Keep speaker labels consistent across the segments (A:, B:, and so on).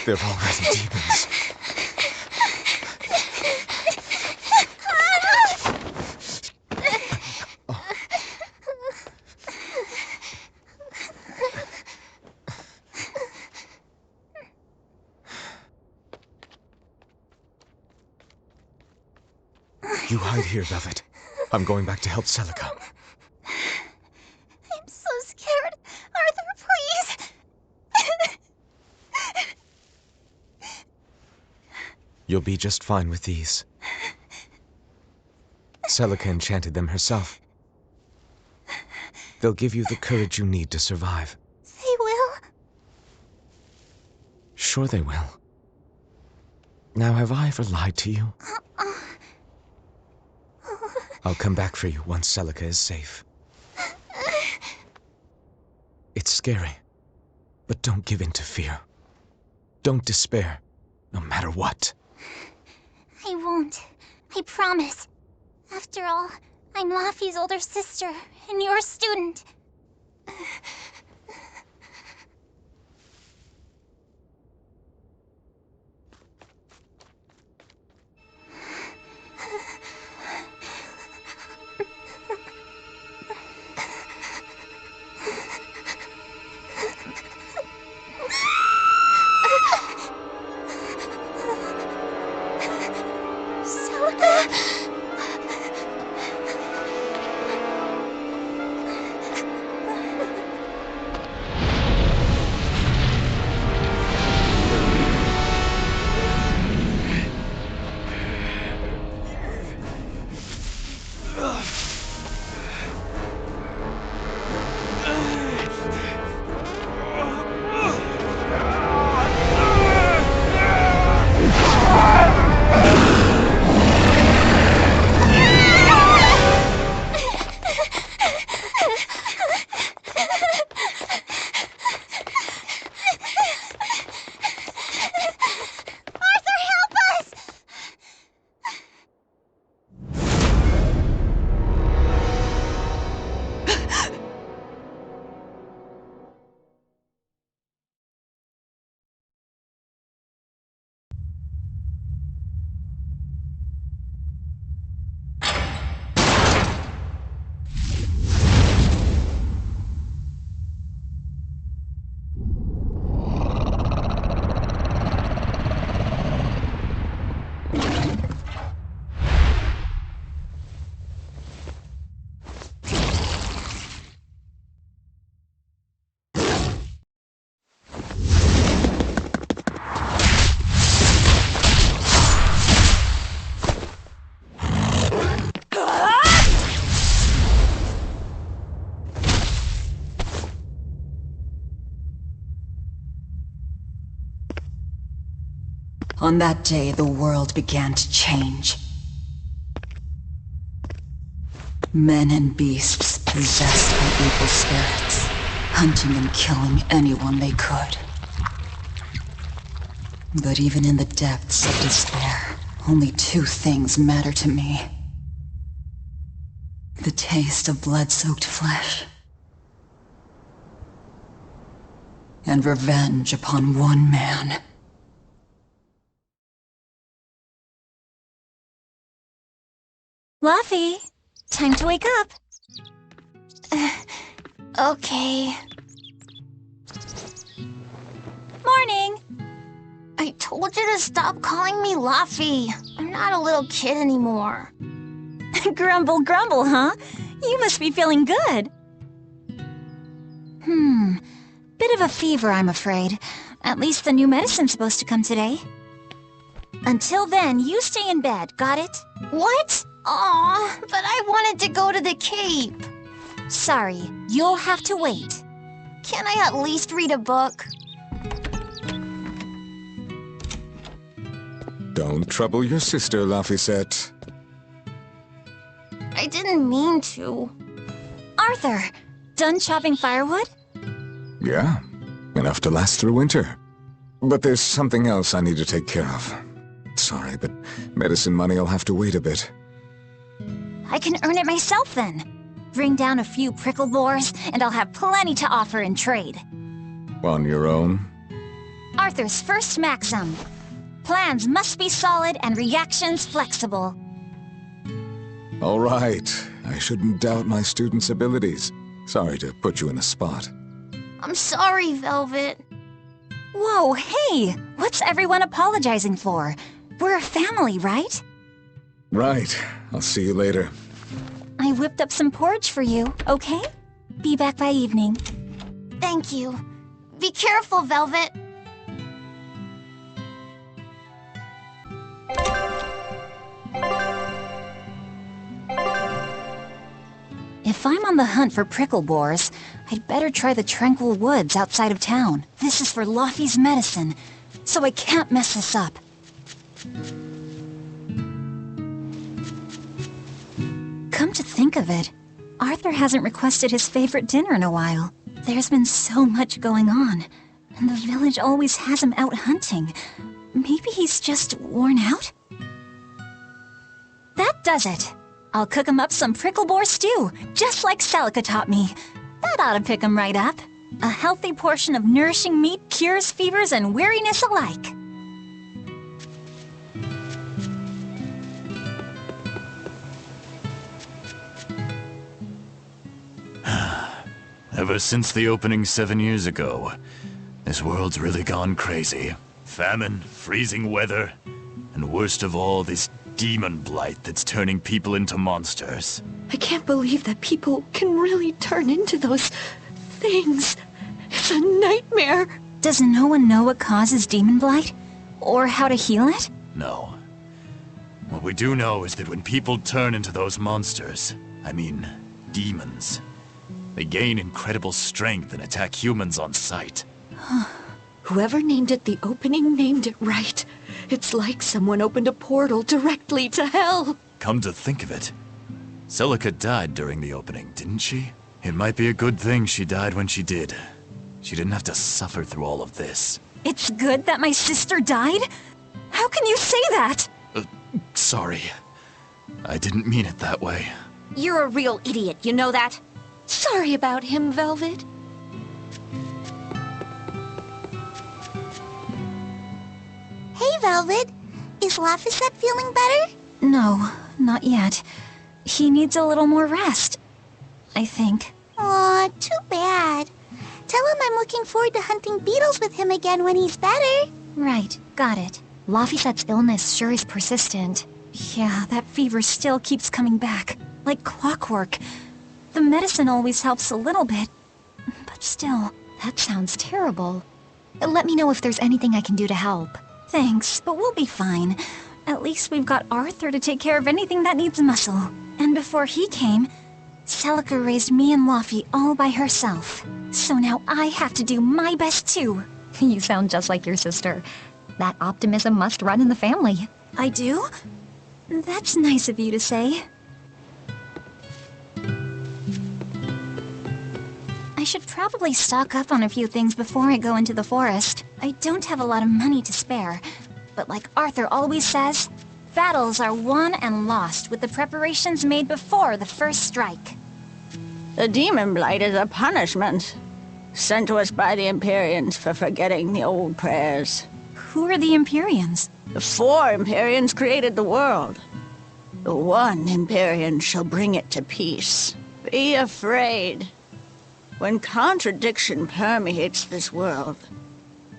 A: They're already demons. You hide here, Velvet. I'm going back to help Celica.
B: I'm so scared. Arthur, please!
A: You'll be just fine with these. Celica enchanted them herself. They'll give you the courage you need to survive.
B: They will?
A: Sure they will. Now, have I ever lied to you? I'll come back for you once Celica is safe. It's scary, but don't give in to fear. Don't despair, no matter what.
B: I won't. I promise. After all, I'm Laffy's older sister, and your student.
C: On that day, the world began to change. Men and beasts possessed by evil spirits, hunting and killing anyone they could. But even in the depths of despair, only two things matter to me. The taste of blood-soaked flesh, and revenge upon one man.
B: Laffy, time to wake up. Okay. Morning. I told you to stop calling me Laffy. I'm not a little kid anymore.
D: Grumble, grumble, huh? You must be feeling good.
B: Bit of a fever, I'm afraid. At least the new medicine's supposed to come today. Until then, you stay in bed, got it? What? Aw, but I wanted to go to the Cape. Sorry, you'll have to wait. Can I at least read a book?
A: Don't trouble your sister, Laphicette.
B: I didn't mean to.
D: Arthur, done chopping firewood?
A: Yeah, enough to last through winter. But there's something else I need to take care of. Sorry, but medicine money'll have to wait a bit.
D: I can earn it myself then. Bring down a few prickle boars, and I'll have plenty to offer in trade.
A: On your own?
B: Arthur's first maxim. Plans must be solid and reactions flexible.
A: All right. I shouldn't doubt my students' abilities. Sorry to put you in the spot.
D: I'm sorry, Velvet.
B: Whoa, hey! What's everyone apologizing for? We're a family, right?
A: Right. I'll see you later.
B: I whipped up some porridge for you, okay? Be back by evening.
D: Thank you. Be careful, Velvet.
B: If I'm on the hunt for prickle boars, I'd better try the tranquil woods outside of town. This is for Laufey's medicine, so I can't mess this up. Come to think of it, Arthur hasn't requested his favorite dinner in a while. There's been so much going on, and the village always has him out hunting. Maybe he's just worn out? That does it! I'll cook him up some prickle boar stew, just like Celica taught me. That ought to pick him right up. A healthy portion of nourishing meat cures fevers and weariness alike.
E: Ever since the opening 7 years ago, this world's really gone crazy. Famine, freezing weather, and worst of all, this demon blight that's turning people into monsters.
F: I can't believe that people can really turn into those things. It's a nightmare.
B: Does no one know what causes demon blight? Or how to heal it?
E: No. What we do know is that when people turn into those monsters, I mean, demons, they gain incredible strength and attack humans on sight.
F: Whoever named it the opening named it right. It's like someone opened a portal directly to hell.
E: Come to think of it, Celica died during the opening, didn't she? It might be a good thing she died when she did. She didn't have to suffer through all of this.
B: It's good that my sister died? How can you say that?
E: Sorry. I didn't mean it that way.
D: You're a real idiot, you know that?
F: Sorry about him, Velvet.
D: Hey, Velvet. Is Laphicet feeling better?
B: No, not yet. He needs a little more rest, I think.
D: Aw, too bad. Tell him I'm looking forward to hunting beetles with him again when he's better.
B: Right, got it. Laphicet's illness sure is persistent. Yeah, that fever still keeps coming back, like clockwork. The medicine always helps a little bit, but still, that sounds terrible. Let me know if there's anything I can do to help. Thanks, but we'll be fine. At least we've got Arthur to take care of anything that needs muscle. And before he came, Celica raised me and Laufey all by herself. So now I have to do my best too. You sound just like your sister. That optimism must run in the family. I do? That's nice of you to say. I should probably stock up on a few things before I go into the forest. I don't have a lot of money to spare, but like Arthur always says, battles are won and lost with the preparations made before the first strike.
G: The demon blight is a punishment, sent to us by the Empyreans for forgetting the old prayers.
B: Who are the Empyreans?
G: The 4 Empyreans created the world. The one Empyrean shall bring it to peace. Be afraid. When contradiction permeates this world,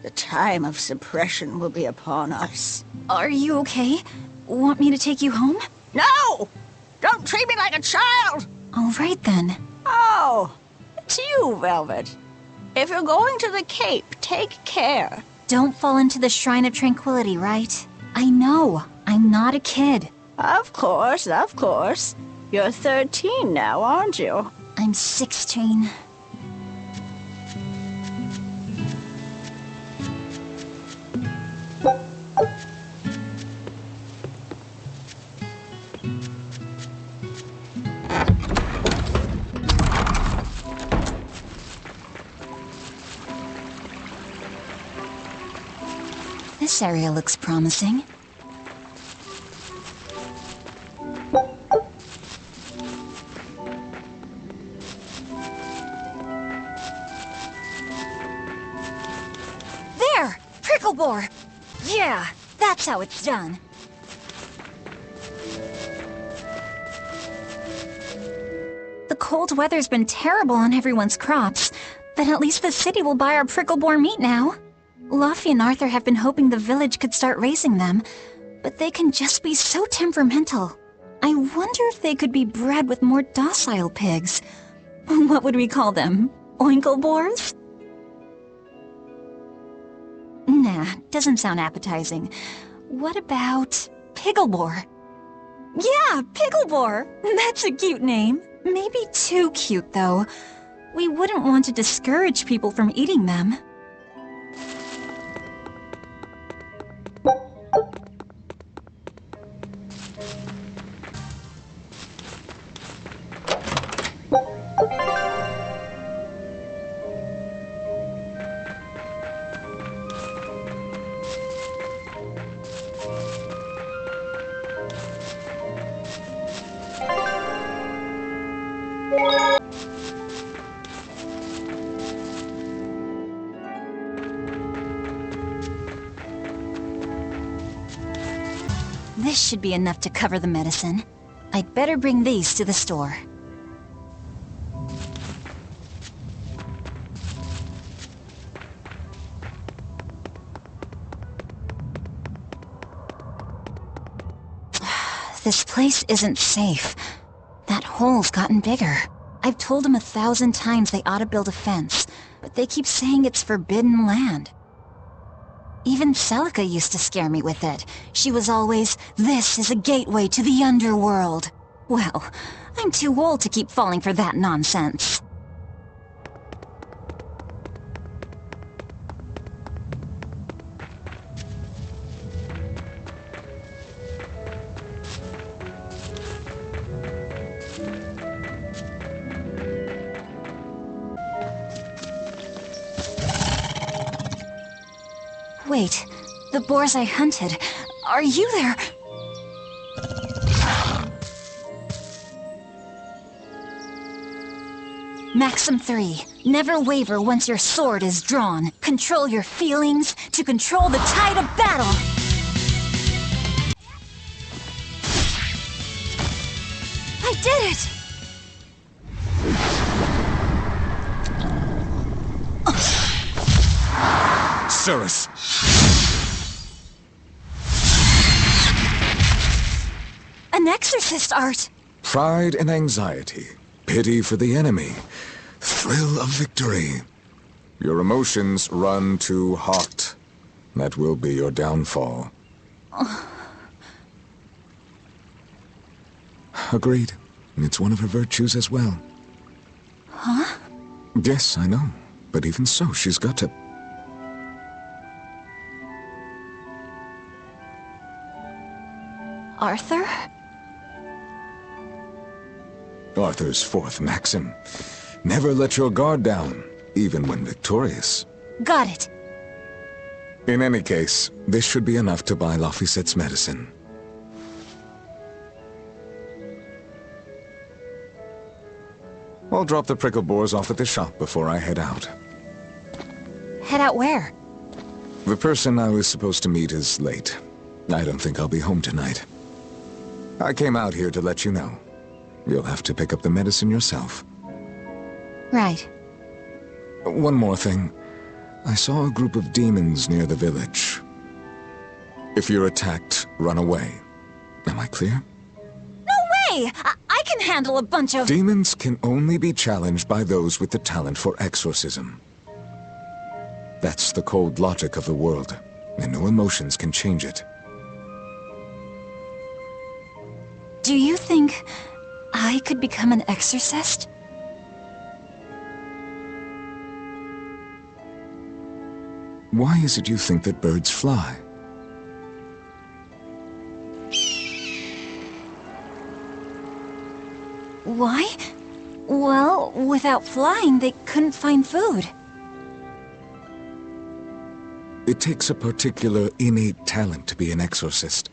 G: the time of suppression will be upon us.
B: Are you okay? Want me to take you home?
G: No! Don't treat me like a child!
B: All right then.
G: Oh, it's you, Velvet. If you're going to the Cape, take care.
B: Don't fall into the Shrine of Tranquility, right? I know. I'm not a kid.
G: Of course, of course. You're 13 now, aren't you?
B: I'm 16. This area looks promising. Picklebore! Yeah, that's how it's done. The cold weather's been terrible on everyone's crops, but at least the city will buy our Pricklebore meat now. Luffy and Arthur have been hoping the village could start raising them, but they can just be so temperamental. I wonder if they could be bred with more docile pigs. What would we call them? Oinklebores? Nah, doesn't sound appetizing. What about Picklebore? Yeah, Picklebore! That's a cute name. Maybe too cute, though. We wouldn't want to discourage people from eating them. This should be enough to cover the medicine. I'd better bring these to the store. This place isn't safe. That hole's gotten bigger. I've told them 1,000 times they ought to build a fence, but they keep saying it's forbidden land. Even Celica used to scare me with it. She was always, "This is a gateway to the underworld." Well, I'm too old to keep falling for that nonsense. Wait, the boars I hunted, are you there? Maxim 3. Never waver once your sword is drawn. Control your feelings to control the tide of battle. I did it!
A: Cirrus!
B: An exorcist art!
A: Pride and anxiety, pity for the enemy, thrill of victory. Your emotions run too hot. That will be your downfall. Agreed. It's one of her virtues as well.
B: Huh?
A: Yes, I know. But even so, she's got to...
B: Arthur?
A: Arthur's fourth maxim. Never let your guard down, even when victorious.
B: Got it.
A: In any case, this should be enough to buy Laphicette's medicine. I'll drop the Pricklebores off at the shop before I head out.
B: Head out where?
A: The person I was supposed to meet is late. I don't think I'll be home tonight. I came out here to let you know. You'll have to pick up the medicine yourself.
B: Right.
A: One more thing. I saw a group of demons near the village. If you're attacked, run away. Am I clear?
B: No way! I can handle a bunch of...
A: Demons can only be challenged by those with the talent for exorcism. That's the cold logic of the world, and no emotions can change it.
B: Do you think I could become an exorcist?
A: Why is it you think that birds fly?
B: Why? Well, without flying, they couldn't find food.
A: It takes a particular innate talent to be an exorcist.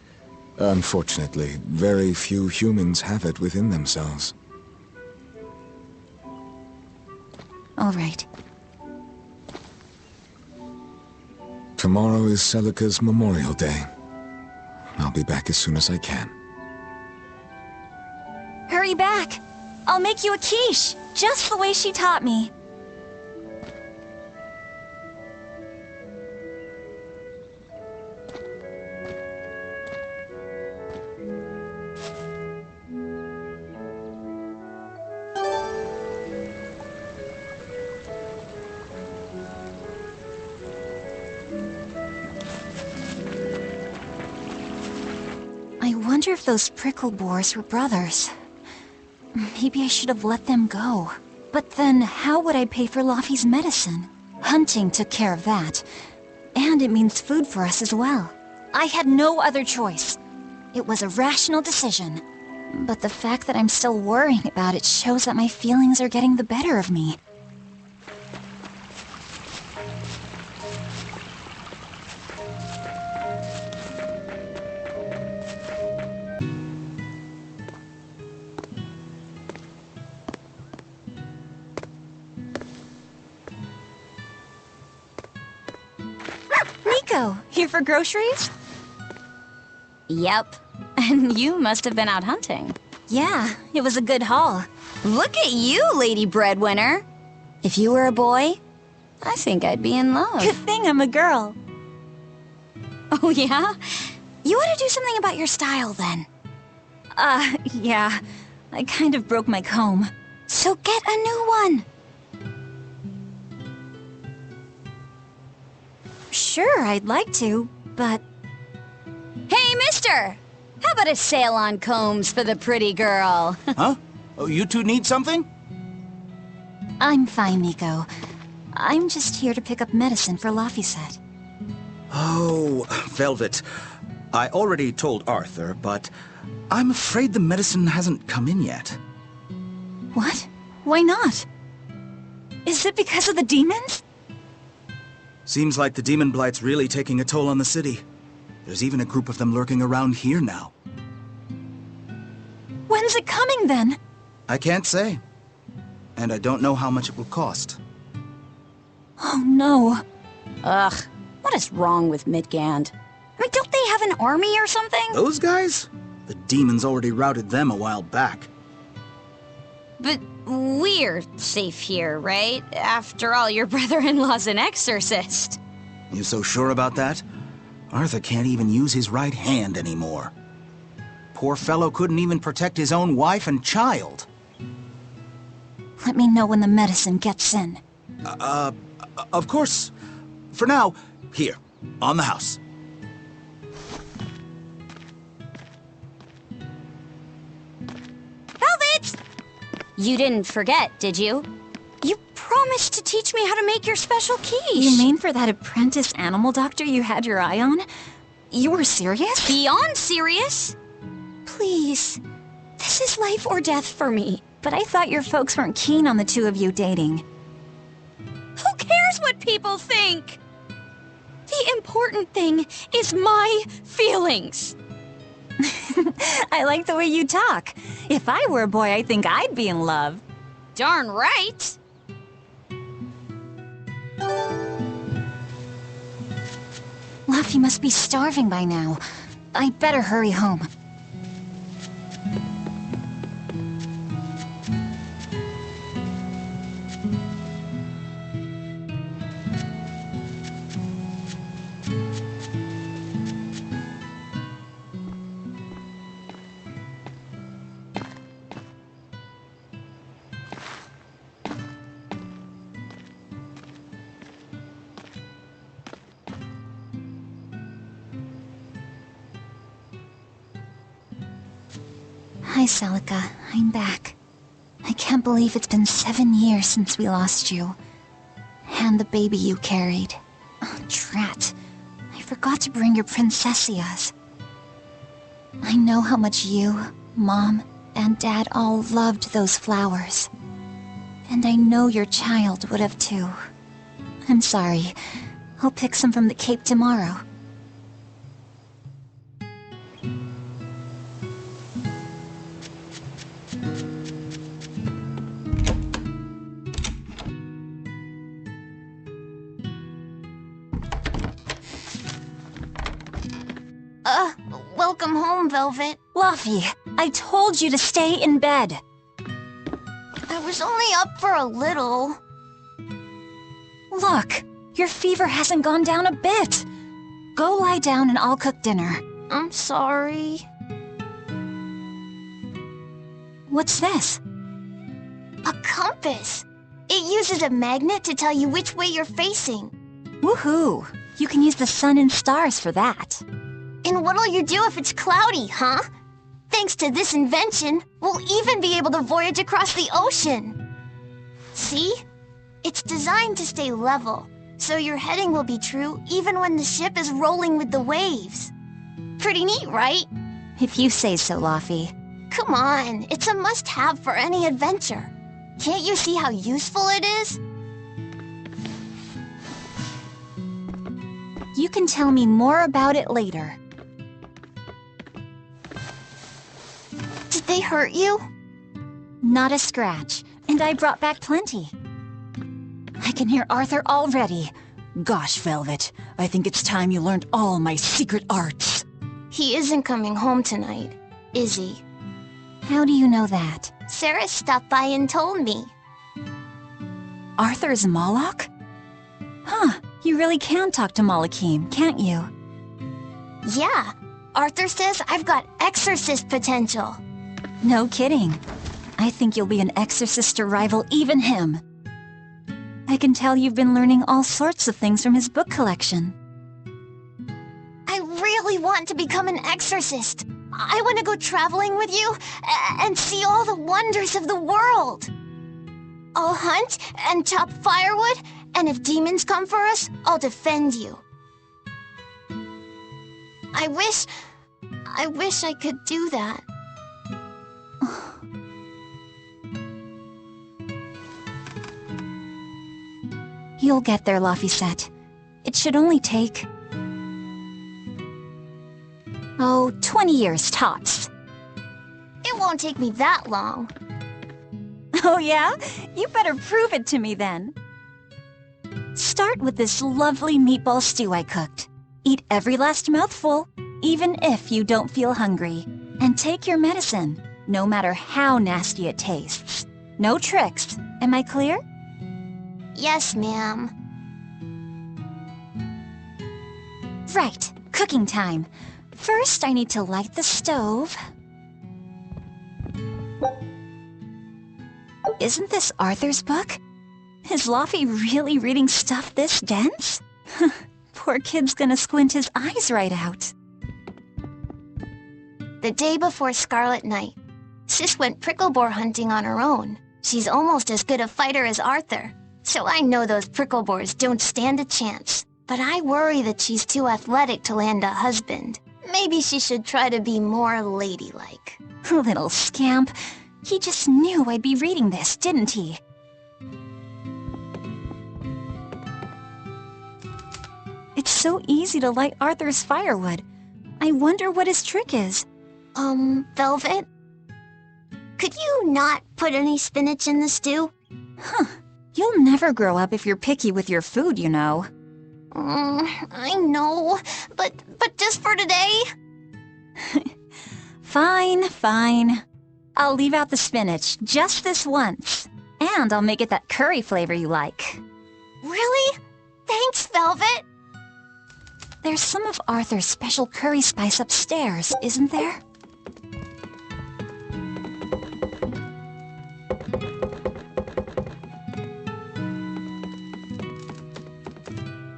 A: Unfortunately, very few humans have it within themselves.
B: All right.
A: Tomorrow is Celica's Memorial Day. I'll be back as soon as I can.
B: Hurry back! I'll make you a quiche, just the way she taught me. I wonder if those prickle boars were brothers. Maybe I should have let them go. But then, how would I pay for Laffy's medicine? Hunting took care of that. And it means food for us as well. I had no other choice. It was a rational decision. But the fact that I'm still worrying about it shows that my feelings are getting the better of me. Nico, here for groceries?
H: Yep. And you must have been out hunting.
B: Yeah, it was a good haul.
H: Look at you, Lady Breadwinner. If you were a boy, I think I'd be in love.
B: Good thing I'm a girl.
H: Oh, yeah? You ought to do something about your style, then.
B: Yeah. I kind of broke my comb.
H: So get a new one.
B: Sure, I'd like to, but...
H: Hey, mister! How about a sale on combs for the pretty girl?
I: Huh? Oh, you two need something?
B: I'm fine, Nico. I'm just here to pick up medicine for Laffy said.
I: Oh, Velvet. I already told Arthur, but I'm afraid the medicine hasn't come in yet.
B: What? Why not? Is it because of the demons?
I: Seems like the demon blight's really taking a toll on the city. There's even a group of them lurking around here now.
B: When's it coming, then?
I: I can't say. And I don't know how much it will cost.
B: Oh, no.
H: Ugh, what is wrong with Midgand? I mean, don't they have an army or something?
I: Those guys? The demons already routed them a while back.
H: But we're safe here, right? After all, your brother-in-law's an exorcist.
I: You so sure about that? Arthur can't even use his right hand anymore. Poor fellow couldn't even protect his own wife and child.
B: Let me know when the medicine gets in.
I: Of course. For now, here, on the house.
H: Velvet! You didn't forget, did you? You promised to teach me how to make your special quiche.
B: You mean for that apprentice animal doctor you had your eye on? You were serious?
H: Beyond serious? Please. This is life or death for me.
B: But I thought your folks weren't keen on the two of you dating.
H: Who cares what people think? The important thing is my feelings.
B: I like the way you talk. If I were a boy, I think I'd be in love.
H: Darn right.
B: Laffy must be starving by now. I'd better hurry home. Hi, Celica. I'm back. I can't believe it's been 7 years since we lost you. And the baby you carried. Oh, drat. I forgot to bring your princessias. I know how much you, Mom, and Dad all loved those flowers. And I know your child would have too. I'm sorry. I'll pick some from the Cape tomorrow. Welcome home, Velvet.
F: Luffy, I told you to stay in bed.
B: I was only up for a little.
F: Look, your fever hasn't gone down a bit. Go lie down and I'll cook dinner.
B: I'm sorry.
F: What's this?
B: A compass. It uses a magnet to tell you which way you're facing.
F: Woohoo! You can use the sun and stars for that.
B: And what'll you do if it's cloudy, huh? Thanks to this invention, we'll even be able to voyage across the ocean. See? It's designed to stay level, so your heading will be true even when the ship is rolling with the waves. Pretty neat, right?
F: If you say so, Luffy.
B: Come on, it's a must-have for any adventure. Can't you see how useful it is?
F: You can tell me more about it later.
B: Did they hurt you?
F: Not a scratch, and I brought back plenty. I can hear Arthur already. Gosh, Velvet, I think it's time you learned all my secret arts.
B: He isn't coming home tonight, is he?
F: How do you know that?
B: Sarah stopped by and told me.
F: Arthur's Moloch? Huh, you really can talk to Malakim, can't you?
B: Yeah, Arthur says I've got exorcist potential.
F: No kidding. I think you'll be an exorcist to rival even him. I can tell you've been learning all sorts of things from his book collection.
B: I really want to become an exorcist. I want to go traveling with you and see all the wonders of the world. I'll hunt and chop firewood, and if demons come for us, I'll defend you. I wish I could do that.
F: You'll get there, Laphicet. It should only take... 20 years tops.
B: It won't take me that long.
F: Oh yeah? You better prove it to me then. Start with this lovely meatball stew I cooked. Eat every last mouthful, even if you don't feel hungry. And take your medicine, no matter how nasty it tastes. No tricks. Am I clear?
B: Yes, ma'am.
F: Right, cooking time. First, I need to light the stove. Isn't this Arthur's book? Is Luffy really reading stuff this dense? Poor kid's gonna squint his eyes right out.
B: The day before Scarlet Night, Sis went prickle boar hunting on her own. She's almost as good a fighter as Arthur, so I know those prickle boars don't stand a chance. But I worry that she's too athletic to land a husband. Maybe she should try to be more ladylike.
F: Little scamp. He just knew I'd be reading this, didn't he? It's so easy to light Arthur's firewood. I wonder what his trick is.
B: Velvet? Could you not put any spinach in the stew?
F: Huh. You'll never grow up if you're picky with your food, you know.
B: I know, but just for today?
F: Fine. I'll leave out the spinach just this once. And I'll make it that curry flavor you like.
B: Really? Thanks, Velvet.
F: There's some of Arthur's special curry spice upstairs, isn't there?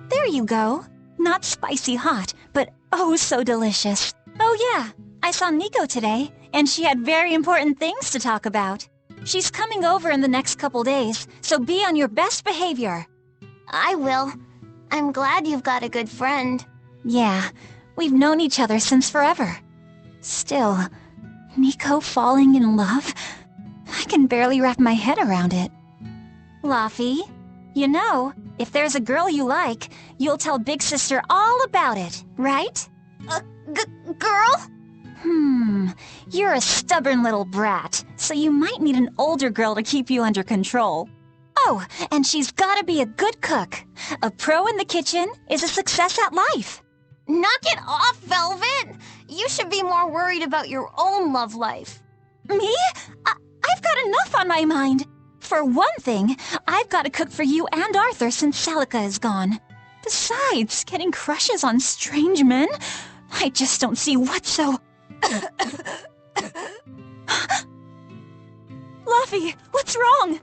F: There you go. Not spicy hot, but oh so delicious. Oh yeah, I saw Nico today, and she had very important things to talk about. She's coming over in the next couple days, so be on your best behavior.
B: I will. I'm glad you've got a good friend.
F: Yeah, we've known each other since forever. Still, Nico falling in love? I can barely wrap my head around it. Luffy, you know, if there's a girl you like, you'll tell Big Sister all about it, right?
B: Girl?
F: You're a stubborn little brat, so you might need an older girl to keep you under control. Oh, and she's gotta be a good cook. A pro in the kitchen is a success at life.
B: Knock it off, Velvet! You should be more worried about your own love life.
F: Me? I've got enough on my mind. For one thing, I've got to cook for you and Arthur since Celica is gone. Besides, getting crushes on strange men? I just don't see what's so... Luffy, what's wrong?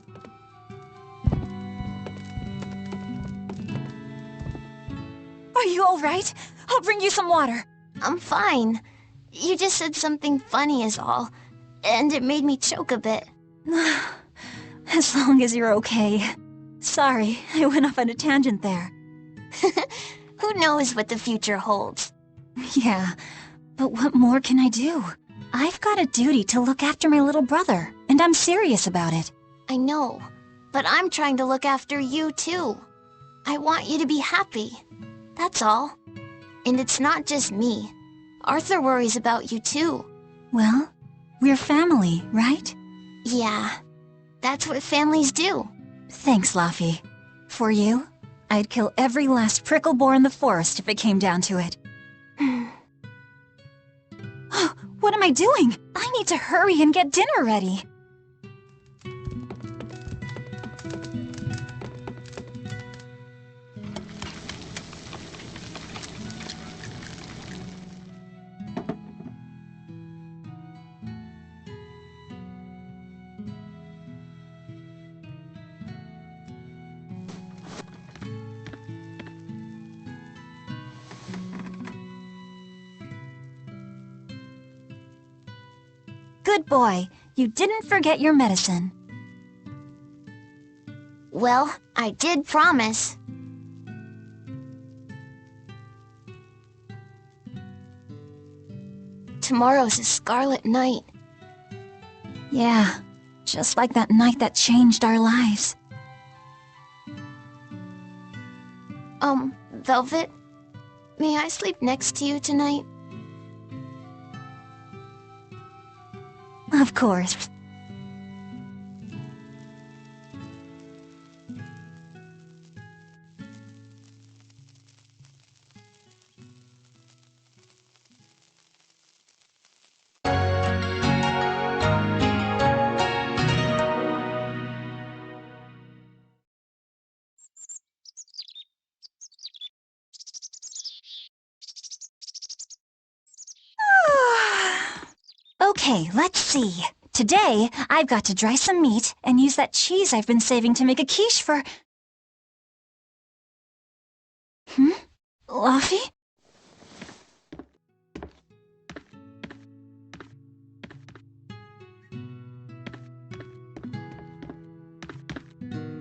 F: Are you all right? I'll bring you some water.
B: I'm fine. You just said something funny is all, and it made me choke a bit.
F: As long as you're okay. Sorry, I went off on a tangent there.
B: Who knows what the future holds?
F: Yeah, but what more can I do? I've got a duty to look after my little brother, and I'm serious about it.
B: I know, but I'm trying to look after you too. I want you to be happy. That's all. And it's not just me. Arthur worries about you too.
F: Well, we're family, right?
B: Yeah, that's what families do.
F: Thanks, Luffy. For you, I'd kill every last prickle boar in the forest if it came down to it. What am I doing? I need to hurry and get dinner ready. Good boy. You didn't forget your medicine.
B: Well, I did promise. Tomorrow's a scarlet night.
F: Yeah, just like that night that changed our lives.
B: Velvet, may I sleep next to you tonight?
F: Of course. Okay, let's see. Today, I've got to dry some meat and use that cheese I've been saving to make a quiche for... Luffy?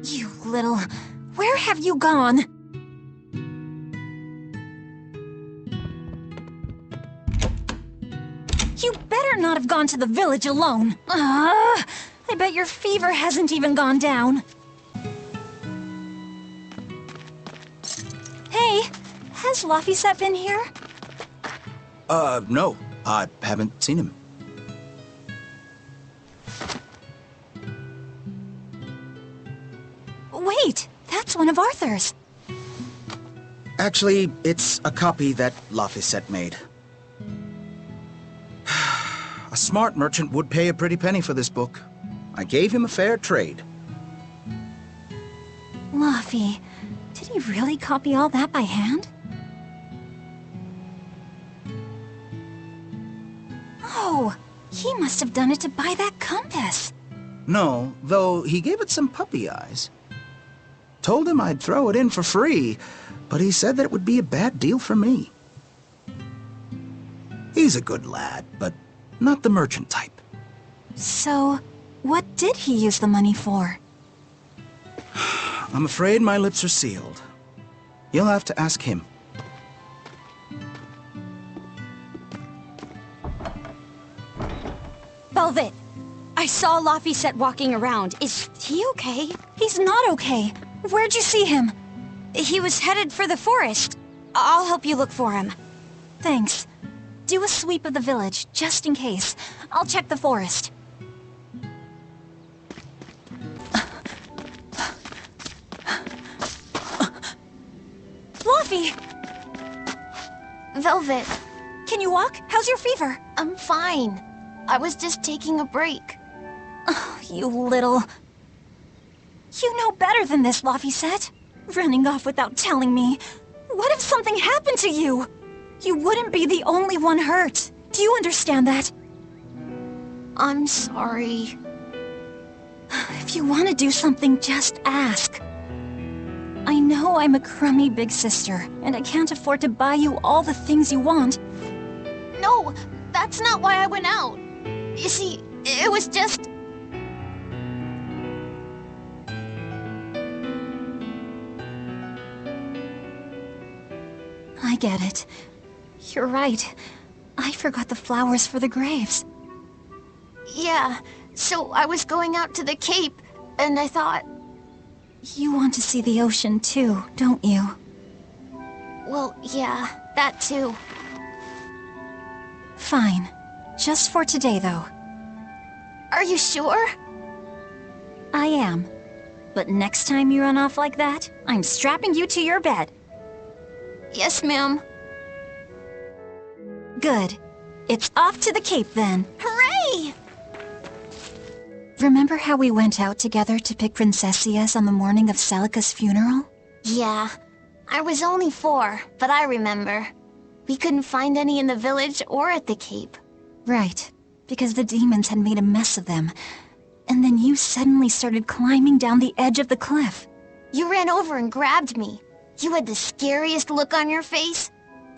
F: You little... Where have you gone? You better not have gone to the village alone. I bet your fever hasn't even gone down. Hey, has Laphicet been here?
I: No. I haven't seen him.
F: Wait, that's one of Arthur's.
I: Actually, it's a copy that Laphicet made. A smart merchant would pay a pretty penny for this book. I gave him a fair trade.
F: Luffy, did he really copy all that by hand? Oh, he must have done it to buy that compass.
I: No, though he gave it some puppy eyes. Told him I'd throw it in for free, but he said that it would be a bad deal for me. He's a good lad, but not the merchant type.
F: So, what did he use the money for?
I: I'm afraid my lips are sealed. You'll have to ask him.
H: Velvet, I saw Laphicet walking around. Is he okay?
F: He's not okay. Where'd you see him?
H: He was headed for the forest. I'll help you look for him.
F: Thanks. Do a sweep of the village, just in case. I'll check the forest. Luffy!
D: Velvet,
F: Can you walk? How's your fever?
D: I'm fine. I was just taking a break.
F: Oh, you little... You know better than this, Laphicet. Running off without telling me. What if something happened to you? You wouldn't be the only one hurt. Do you understand that?
D: I'm sorry.
F: If you want to do something, just ask. I know I'm a crummy big sister, and I can't afford to buy you all the things you want.
D: No, that's not why I went out. You see, it was just...
F: I get it. You're right. I forgot the flowers for the graves.
D: Yeah, so I was going out to the Cape, and I thought...
F: You want to see the ocean too, don't you?
D: Well, yeah, that too.
F: Fine. Just for today, though.
D: Are you sure?
F: I am. But next time you run off like that, I'm strapping you to your bed.
D: Yes, ma'am.
F: Good. It's off to the Cape, then.
D: Hooray!
F: Remember how we went out together to pick princessias on the morning of Celica's funeral?
D: Yeah, I was only 4, but I remember. We couldn't find any in the village or at the Cape.
F: Right, because the demons had made a mess of them. And then you suddenly started climbing down the edge of the cliff.
D: You ran over and grabbed me. You had the scariest look on your face.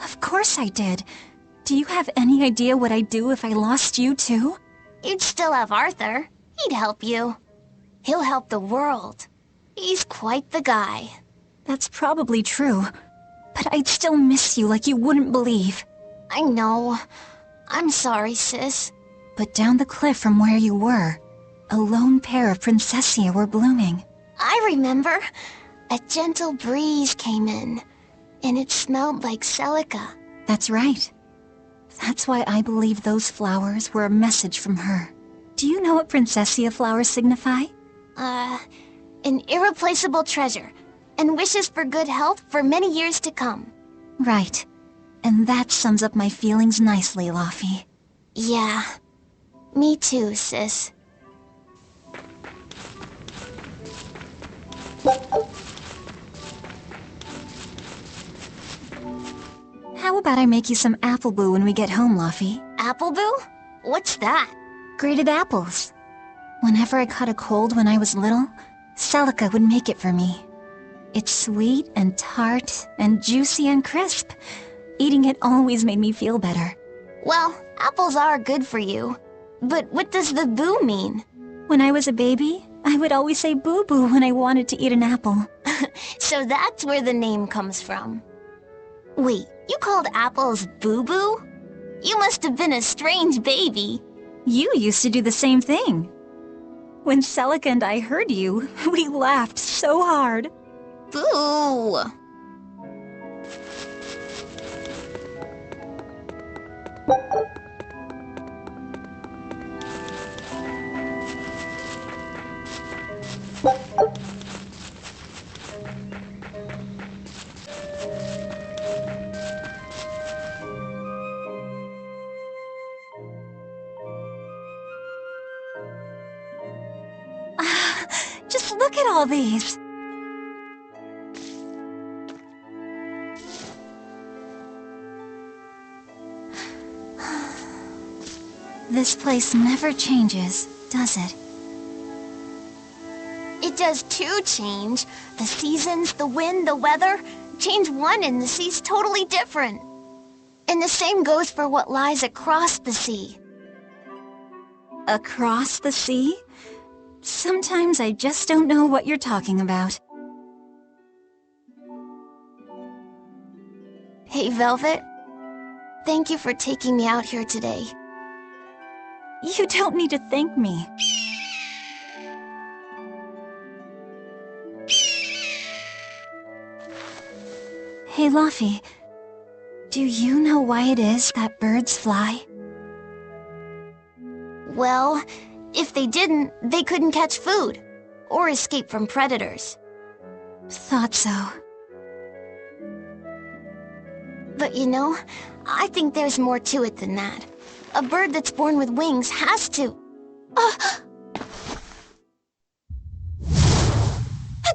F: Of course I did. Do you have any idea what I'd do if I lost you too?
D: You'd still have Arthur. He'd help you. He'll help the world. He's quite the guy.
F: That's probably true. But I'd still miss you like you wouldn't believe.
D: I know. I'm sorry, sis.
F: But down the cliff from where you were, a lone pair of princessia were blooming.
D: I remember. A gentle breeze came in, and it smelled like Celica.
F: That's right. That's why I believe those flowers were a message from her. Do you know what princessia flowers signify?
D: An irreplaceable treasure, and wishes for good health for many years to come.
F: Right. And that sums up my feelings nicely, Laphi.
D: Yeah. Me too, sis.
F: How about I make you some apple boo when we get home, Laphi?
D: Apple Boo? What's that?
F: Grated apples. Whenever I caught a cold when I was little, Celica would make it for me. It's sweet and tart and juicy and crisp. Eating it always made me feel better.
D: Well, apples are good for you. But what does the boo mean?
F: When I was a baby, I would always say boo-boo when I wanted to eat an apple.
D: So that's where the name comes from. Wait, you called apples boo-boo? You must have been a strange baby.
F: You used to do the same thing. When Celica and I heard you, we laughed so hard.
D: Boo!
F: Just look at all these. This place never changes, does it?
D: It does too change. The seasons, the wind, the weather. Change one and the sea's totally different. And the same goes for what lies across the sea.
F: Across the sea? Sometimes I just don't know what you're talking about.
D: Hey, Velvet. Thank you for taking me out here today.
F: You don't need to thank me. Hey, Laphi. Do you know why it is that birds fly?
D: Well, if they didn't, they couldn't catch food or escape from predators.
F: Thought so.
D: But you know, I think there's more to it than that. A bird that's born with wings has to...
F: A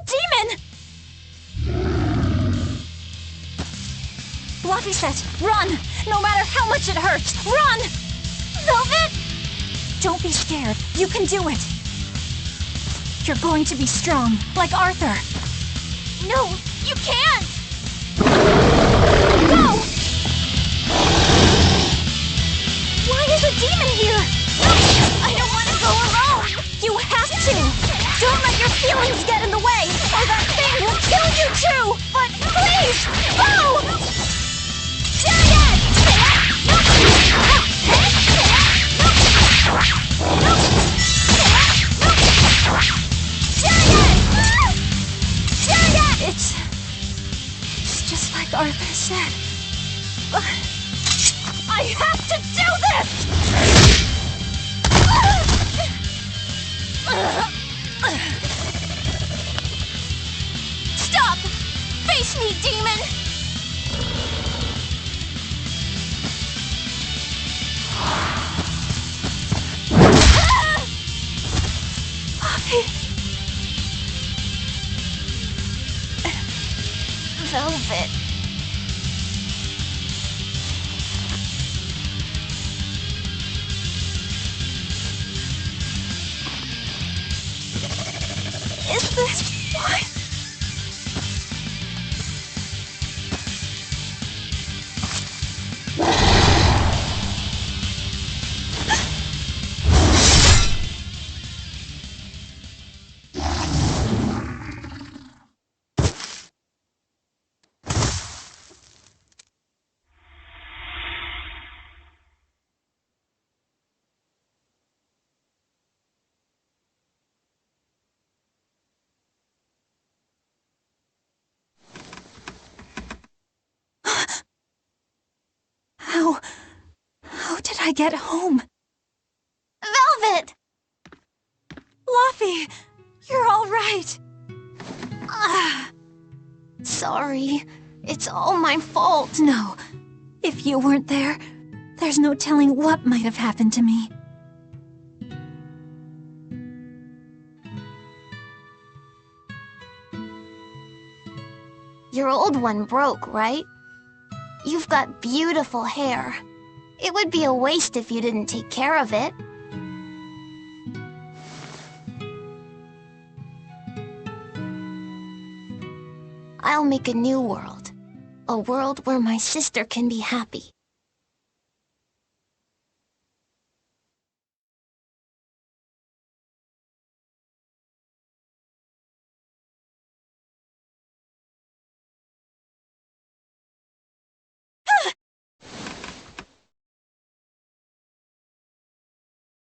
F: demon! Laphicet, run! No matter how much it hurts, run! Velvet! Don't be scared. You can do it. You're going to be strong, like Arthur.
D: No, you can't!
F: Go! Why is a demon here?
D: I don't want to go alone!
F: You have to! Don't let your feelings get in the way, or that thing will kill you too! But please, go! Giant! Giant! It's just like Arthur said. But I have to do this!
D: Stop! Face me, demon! Velvet.
F: Is this why? How did I get home?
D: Velvet!
F: Laphie, you're all right.
D: Sorry. It's all my fault.
F: No, if you weren't there, there's no telling what might have happened to me.
D: Your old one broke, right? You've got beautiful hair. It would be a waste if you didn't take care of it. I'll make a new world. A world where my sister can be happy.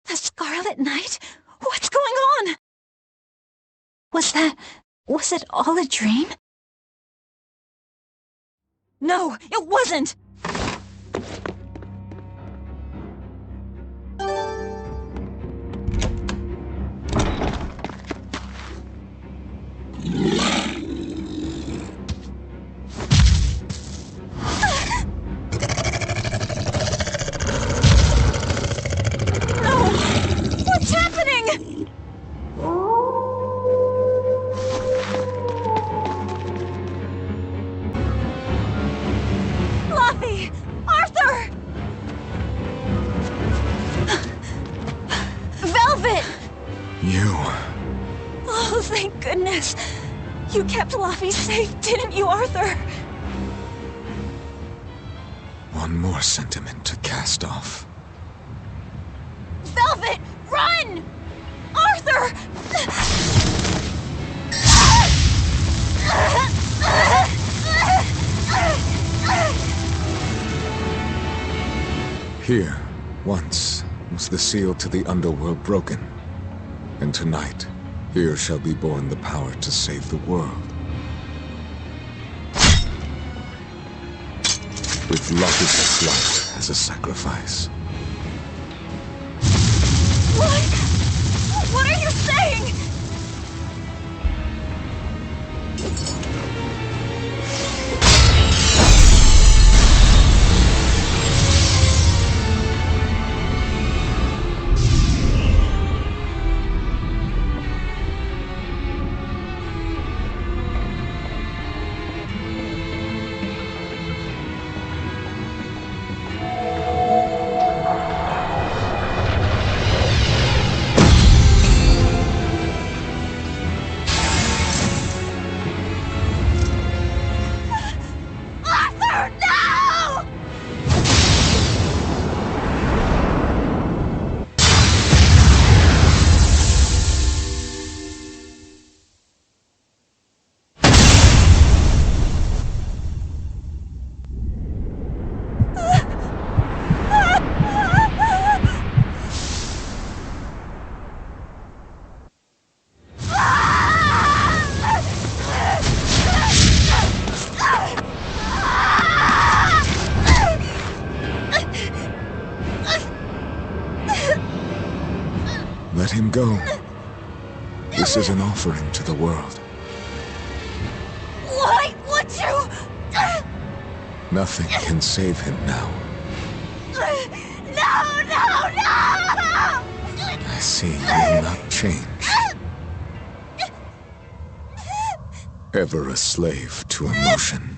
F: The Scarlet Knight? What's going on? Was it all a dream? No, it wasn't! Thank goodness. You kept Laphie safe, didn't you, Arthur?
A: One more sentiment to cast off.
F: Velvet, run! Arthur!
A: Here, once, was the seal to the underworld broken. And tonight, here shall be born the power to save the world. With Laphicet's life as a sacrifice.
F: What? What are you saying?
A: let him go. This is an offering to the world.
B: Why would you?
A: Nothing can save him now.
B: No, no, no!
A: I see you'll not change. Ever a slave to emotion.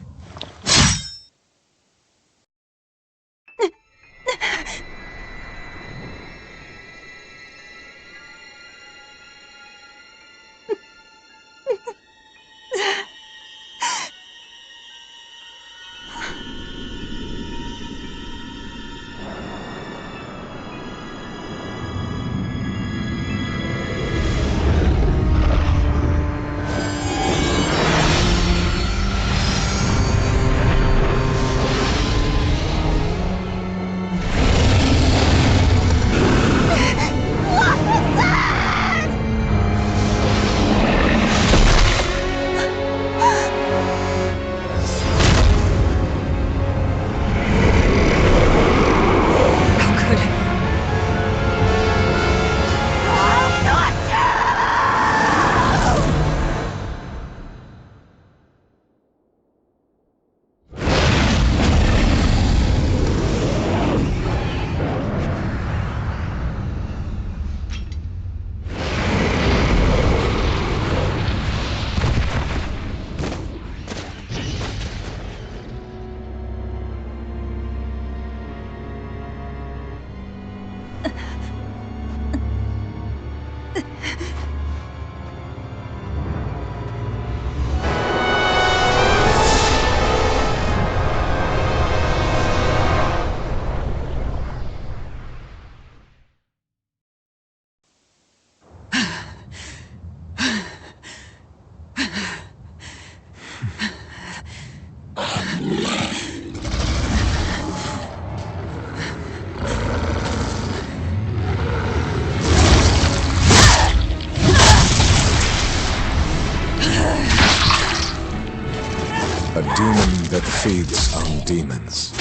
A: A demon that feeds on demons.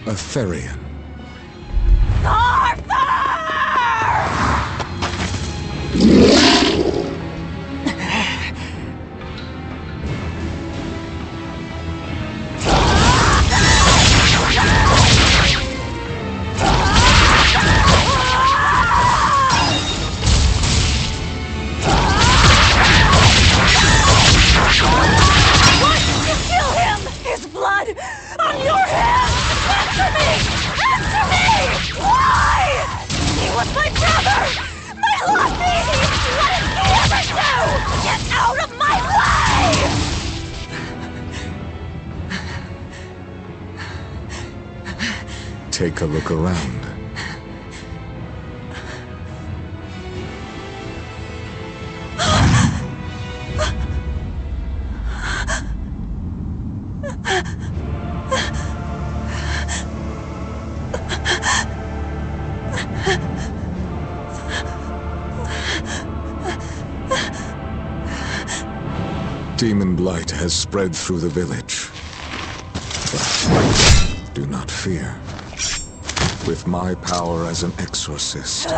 A: A Therian. Take a look around. Demon blight has spread through the village. But do not fear. With my power as an exorcist, I,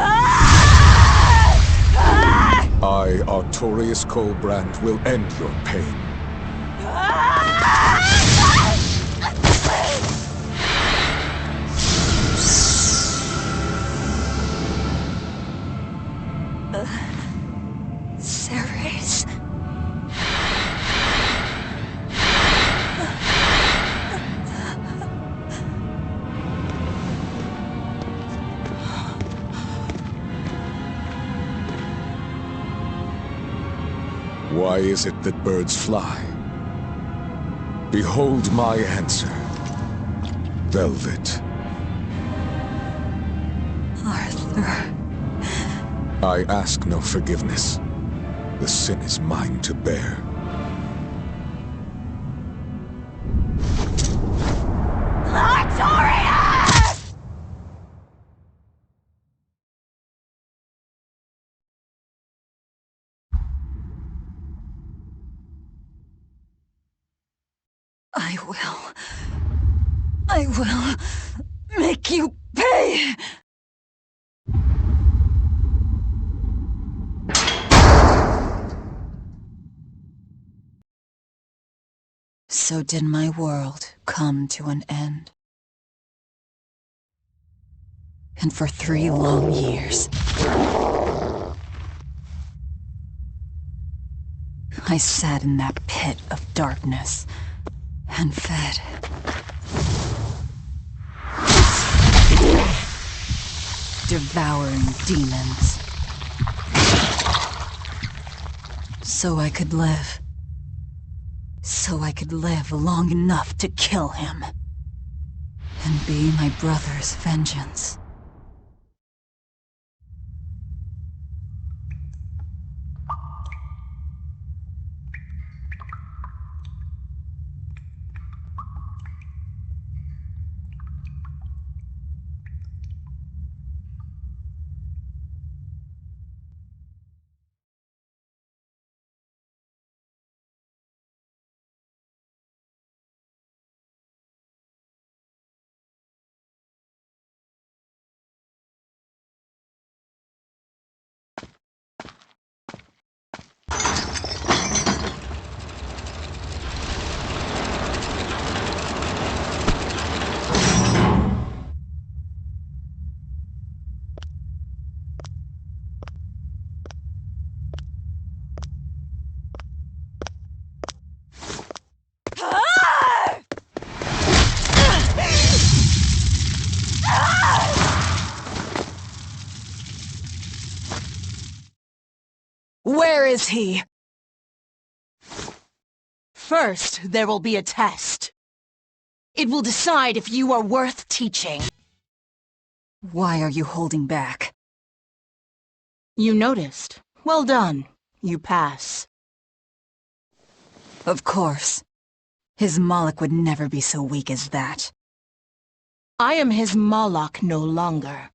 A: Artorius Colbrand, will end your pain.
F: Ceres.
A: Why is it that birds fly? Behold my answer. Velvet.
F: Arthur.
A: I ask no forgiveness. The sin is mine to bear.
C: I will make you pay! So did my world come to an end. And for 3 long years, I sat in that pit of darkness and fed. Devouring demons. So I could live. So I could live long enough to kill him. And be my brother's vengeance. Where is he?
J: First, there will be a test. It will decide if you are worth teaching.
C: Why are you holding back?
J: You noticed. Well done. You pass.
C: Of course. His Moloch would never be so weak as that.
J: I am his Moloch no longer.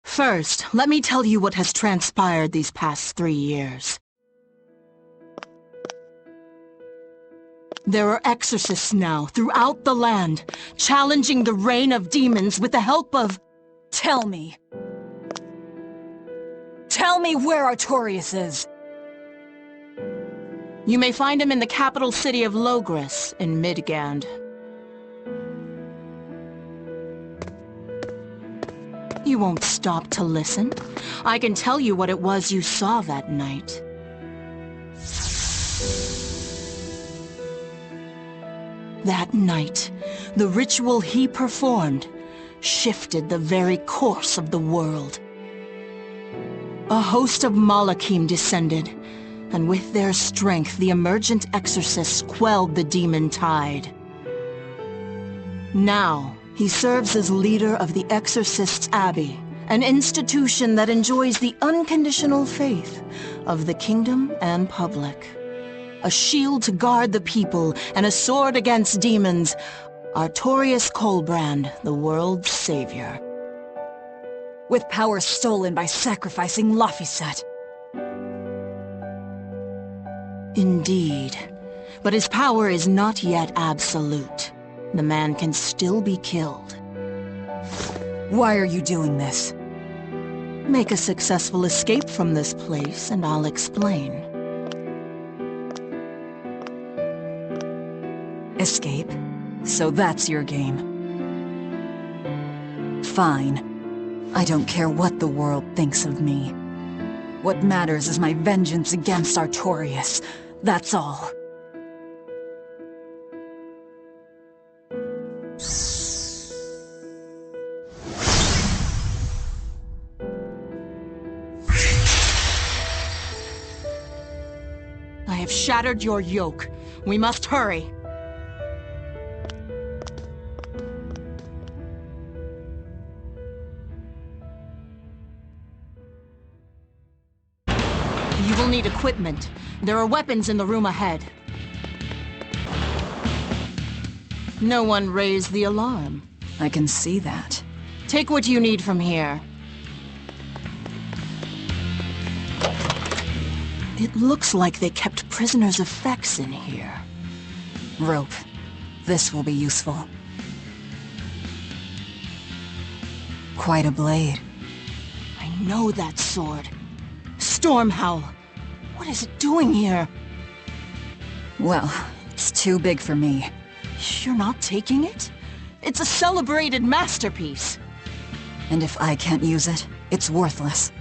J: First, let me tell you what has transpired these past 3 years. There are exorcists now throughout the land, challenging the reign of demons with the help of...
C: Tell me. Tell me where Artorias is.
J: You may find him in the capital city of Logris in Midgand. You won't stop to listen. I can tell you what it was you saw that night. That night, the ritual he performed shifted the very course of the world. A host of Malachim descended, and with their strength the emergent exorcists quelled the demon tide. Now, he serves as leader of the Exorcists' Abbey, an institution that enjoys the unconditional faith of the kingdom and public. A shield to guard the people and a sword against demons, Artorias Colbrand, the world's savior.
C: With power stolen by sacrificing Laphicet.
J: Indeed. But his power is not yet absolute. The man can still be killed.
C: Why are you doing this?
J: Make a successful escape from this place, and I'll explain.
C: Escape? So that's your game. Fine. I don't care what the world thinks of me. What matters is my vengeance against Artorias. That's all.
J: I have shattered your yoke. We must hurry. You will need equipment. There are weapons in the room ahead. No one raised the alarm.
C: I can see that.
J: Take what you need from here. It looks like they kept prisoners of Fex in here.
C: Rope. This will be useful. Quite a blade.
J: I know that sword. Stormhowl. What is it doing here?
C: Well, it's too big for me.
J: You're not taking it? It's a celebrated masterpiece.
C: And if I can't use it, it's worthless.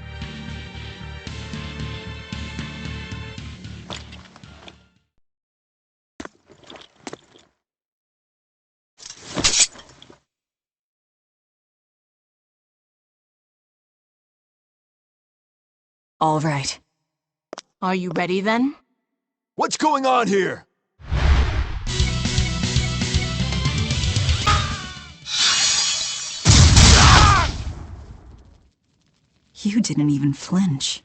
C: All right.
J: Are you ready then?
K: What's going on here?
C: You didn't even flinch.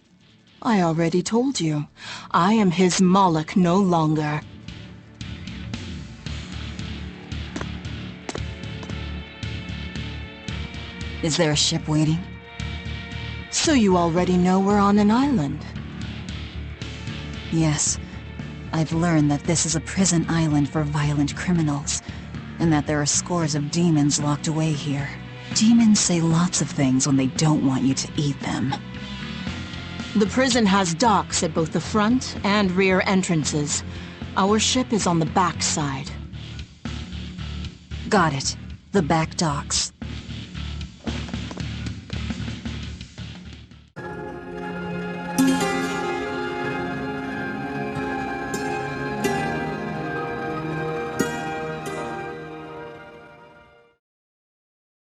J: I already told you. I am his Moloch no longer.
C: Is there a ship waiting?
J: So you already know we're on an island.
C: Yes. I've learned that this is a prison island for violent criminals, and that there are scores of demons locked away here. Demons say lots of things when they don't want you to eat them.
J: The prison has docks at both the front and rear entrances. Our ship is on the back side.
C: Got it. The back docks.